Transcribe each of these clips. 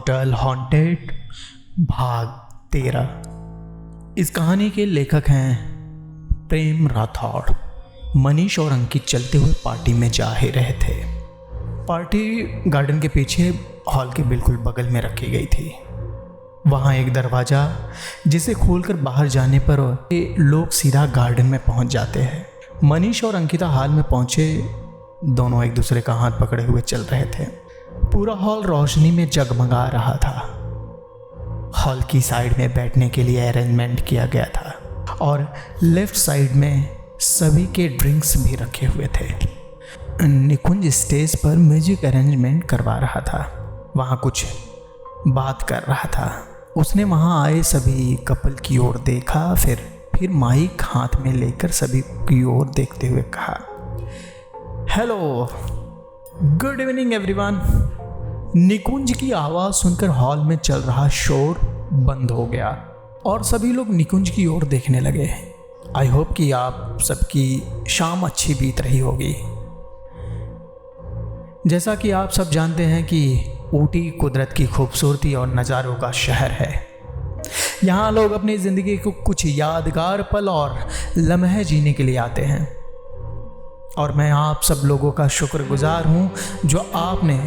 Hotel haunted भाग 13। इस कहानी के लेखक हैं प्रेम राठौड़। मनीष और अंकित चलते हुए पार्टी में जा ही रहे थे। पार्टी गार्डन के पीछे हॉल के बिल्कुल बगल में रखी गई थी। वहाँ एक दरवाज़ा जिसे खोलकर बाहर जाने पर लोग सीधा गार्डन में पहुँच जाते हैं। मनीष और अंकिता हॉल में पहुँचे। दोनों एक दूसरे का हाथ पकड़े हुए चल रहे थे। पूरा हॉल रोशनी में जगमगा रहा था। हॉल की साइड में बैठने के लिए अरेंजमेंट किया गया था और लेफ्ट साइड में सभी के ड्रिंक्स भी रखे हुए थे। निकुंज स्टेज पर म्यूजिक अरेंजमेंट करवा रहा था। वहाँ कुछ बात कर रहा था। उसने वहाँ आए सभी कपल की ओर देखा, फिर माइक हाथ में लेकर सभी की ओर देखते हुए कहा, हेलो, गुड इवनिंग एवरीवन। निकुंज की आवाज़ सुनकर हॉल में चल रहा शोर बंद हो गया और सभी लोग निकुंज की ओर देखने लगे। आई होप कि आप सबकी शाम अच्छी बीत रही होगी। जैसा कि आप सब जानते हैं कि ऊटी कुदरत की खूबसूरती और नज़ारों का शहर है। यहाँ लोग अपनी ज़िंदगी को कुछ यादगार पल और लम्हे जीने के लिए आते हैं और मैं आप सब लोगों का शुक्रगुजार हूँ जो आपने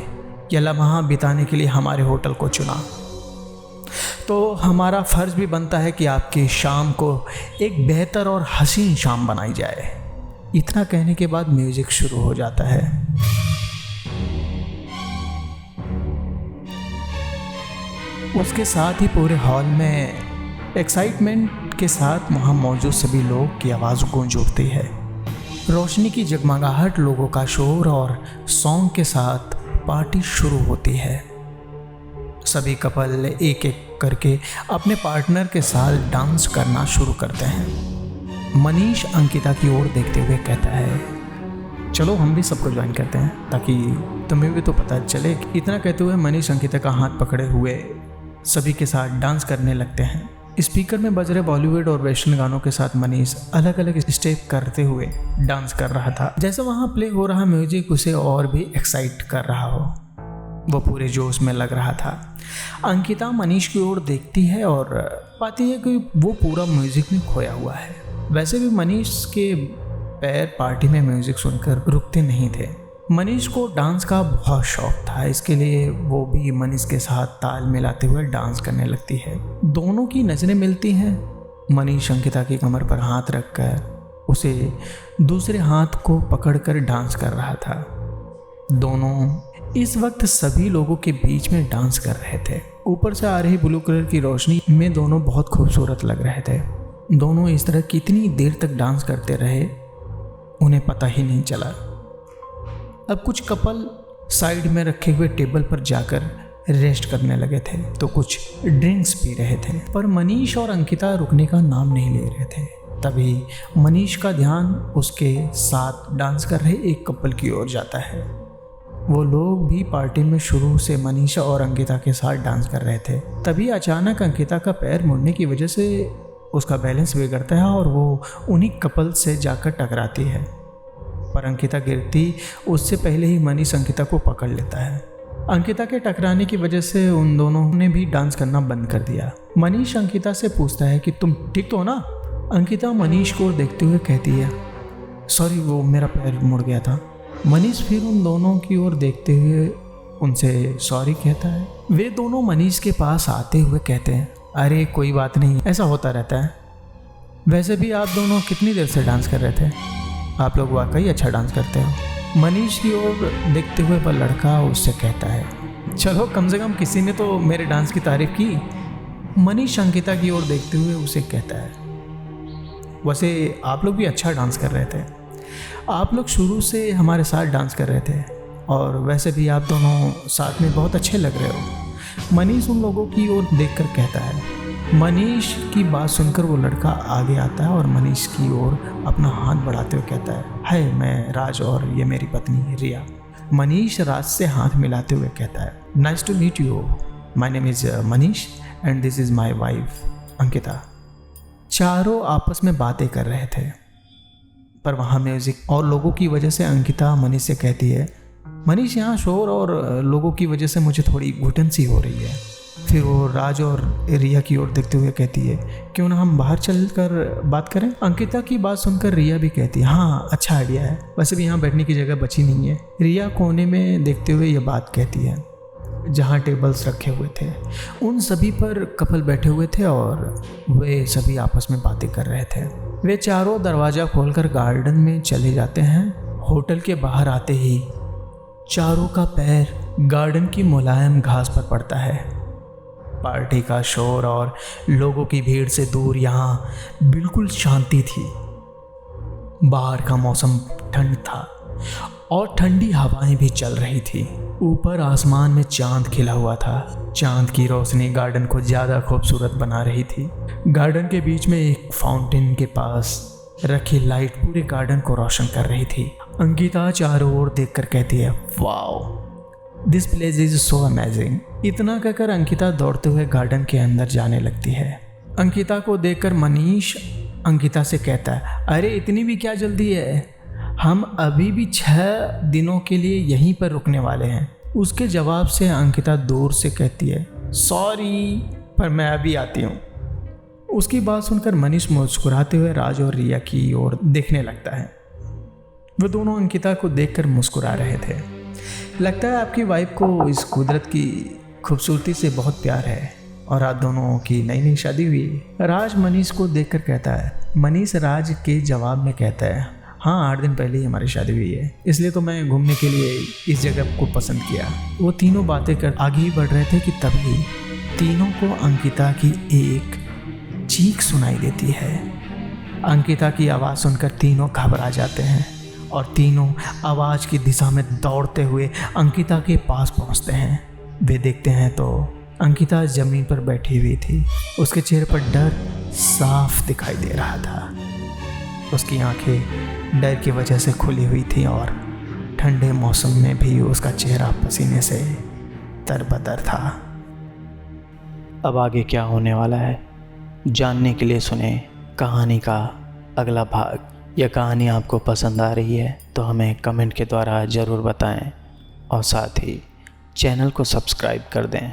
यह लम्हा बिताने के लिए हमारे होटल को चुना। तो हमारा फ़र्ज़ भी बनता है कि आपकी शाम को एक बेहतर और हसीन शाम बनाई जाए। इतना कहने के बाद म्यूज़िक शुरू हो जाता है। उसके साथ ही पूरे हॉल में एक्साइटमेंट के साथ वहाँ मौजूद सभी लोग की आवाज़ गूंज उठती है। रोशनी की जगमगाहट, लोगों का शोर और सॉन्ग के साथ पार्टी शुरू होती है। सभी कपल एक एक करके अपने पार्टनर के साथ डांस करना शुरू करते हैं। मनीष अंकिता की ओर देखते हुए कहता है, चलो हम भी सबको ज्वाइन करते हैं ताकि तुम्हें भी तो पता चले। इतना कहते हुए मनीष अंकिता का हाथ पकड़े हुए सभी के साथ डांस करने लगते हैं। स्पीकर में बज रहे बॉलीवुड और वेस्टर्न गानों के साथ मनीष अलग अलग स्टेप करते हुए डांस कर रहा था। जैसे वहाँ प्ले हो रहा म्यूजिक उसे और भी एक्साइट कर रहा हो। वो पूरे जोश में लग रहा था। अंकिता मनीष की ओर देखती है और पाती है कि वो पूरा म्यूजिक में खोया हुआ है। वैसे भी मनीष के पैर पार्टी में म्यूजिक सुनकर रुकते नहीं थे। मनीष को डांस का बहुत शौक था, इसके लिए वो भी मनीष के साथ ताल मिलाते हुए डांस करने लगती है। दोनों की नज़रें मिलती हैं। मनीष अंकिता की कमर पर हाथ रखकर उसे दूसरे हाथ को पकड़कर डांस कर रहा था। दोनों इस वक्त सभी लोगों के बीच में डांस कर रहे थे। ऊपर से आ रही ब्लू कलर की रोशनी में दोनों बहुत खूबसूरत लग रहे थे। दोनों इस तरह कितनी देर तक डांस करते रहे उन्हें पता ही नहीं चला। अब कुछ कपल साइड में रखे हुए टेबल पर जाकर रेस्ट करने लगे थे तो कुछ ड्रिंक्स पी रहे थे, पर मनीष और अंकिता रुकने का नाम नहीं ले रहे थे। तभी मनीष का ध्यान उसके साथ डांस कर रहे एक कपल की ओर जाता है। वो लोग भी पार्टी में शुरू से मनीष और अंकिता के साथ डांस कर रहे थे। तभी अचानक अंकिता का पैर मुड़ने की वजह से उसका बैलेंस बिगड़ता है और वो उन्हीं कपल से जाकर टकराती है, पर अंकिता गिरती उससे पहले ही मनीष अंकिता को पकड़ लेता है। अंकिता के टकराने की वजह से उन दोनों ने भी डांस करना बंद कर दिया। मनीष अंकिता से पूछता है कि तुम ठीक तो हो ना? अंकिता मनीष को देखते हुए कहती है, सॉरी, वो मेरा पैर मुड़ गया था। मनीष फिर उन दोनों की ओर देखते हुए उनसे सॉरी कहता है। वे दोनों मनीष के पास आते हुए कहते हैं, अरे कोई बात नहीं, ऐसा होता रहता है। वैसे भी आप दोनों कितनी देर से डांस कर रहे थे? आप लोग वाकई अच्छा डांस करते हो। मनीष की ओर देखते हुए वह लड़का उससे कहता है, चलो कम से कम किसी ने तो मेरे डांस की तारीफ की। मनीष अंकिता की ओर देखते हुए उसे कहता है, वैसे आप लोग भी अच्छा डांस कर रहे थे। आप लोग शुरू से हमारे साथ डांस कर रहे थे और वैसे भी आप दोनों साथ में बहुत अच्छे लग रहे हो। मनीष उन लोगों की ओर देखकर कहता है। मनीष की बात सुनकर वो लड़का आगे आता है और मनीष की ओर अपना हाथ बढ़ाते हुए कहता है, हाय, मैं राज और ये मेरी पत्नी रिया। मनीष राज से हाथ मिलाते हुए कहता है, nice to meet you, my name is Manish and this is my wife Ankita. चारों आपस में बातें कर रहे थे, पर वहाँ म्यूज़िक और लोगों की वजह से अंकिता मनीष से कहती है, मनीष, यहाँ शोर और लोगों की वजह से मुझे थोड़ी घुटन सी हो रही है। फिर वो राज और रिया की ओर देखते हुए कहती है, क्यों ना हम बाहर चलकर बात करें। अंकिता की बात सुनकर रिया भी कहती है, हाँ अच्छा आइडिया है, वैसे भी यहाँ बैठने की जगह बची नहीं है। रिया कोने में देखते हुए यह बात कहती है, जहाँ टेबल्स रखे हुए थे उन सभी पर कपल बैठे हुए थे और वे सभी आपस में बातें कर रहे थे। वे चारों दरवाज़ा खोलकर गार्डन में चले जाते हैं। होटल के बाहर आते ही चारों का पैर गार्डन की मुलायम घास पर पड़ता है। पार्टी का शोर और लोगों की भीड़ से दूर यहाँ बिल्कुल शांति थी। बाहर का मौसम ठंड था और ठंडी हवाएं भी चल रही थी। ऊपर आसमान में चांद खिला हुआ था। चांद की रोशनी गार्डन को ज़्यादा खूबसूरत बना रही थी। गार्डन के बीच में एक फाउंटेन के पास रखी लाइट पूरे गार्डन को रोशन कर रही थी। अंकिता चारों ओर देखकर कहती है, wow, this place is so amazing. इतना कहकर अंकिता दौड़ते हुए गार्डन के अंदर जाने लगती है। अंकिता को देखकर मनीष अंकिता से कहता है, अरे इतनी भी क्या जल्दी है, हम अभी भी 6 दिनों के लिए यहीं पर रुकने वाले हैं। उसके जवाब से अंकिता दूर से कहती है, सॉरी पर मैं अभी आती हूँ। उसकी बात सुनकर मनीष मुस्कुराते हुए राज और रिया की ओर देखने लगता है। वे दोनों अंकिता को देखकर मुस्कुरा रहे थे। लगता है आपकी वाइफ को इस कुदरत की खूबसूरती से बहुत प्यार है और आप दोनों की नई नई शादी हुई। राज मनीष को देखकर कहता है। मनीष राज के जवाब में कहता है, हाँ 8 दिन पहले ही हमारी शादी हुई है, इसलिए तो मैं घूमने के लिए इस जगह को पसंद किया। वो तीनों बातें कर आगे ही बढ़ रहे थे कि तभी तीनों को अंकिता की एक चीख सुनाई देती है। अंकिता की आवाज़ सुनकर तीनों घबरा जाते हैं और तीनों आवाज़ की दिशा में दौड़ते हुए अंकिता के पास पहुंचते हैं। वे देखते हैं तो अंकिता ज़मीन पर बैठी हुई थी। उसके चेहरे पर डर साफ दिखाई दे रहा था। उसकी आंखें डर की वजह से खुली हुई थी और ठंडे मौसम में भी उसका चेहरा पसीने से तरबतर था। अब आगे क्या होने वाला है जानने के लिए सुने कहानी का अगला भाग। यह कहानी आपको पसंद आ रही है तो हमें कमेंट के द्वारा ज़रूर बताएं और साथ ही चैनल को सब्सक्राइब कर दें।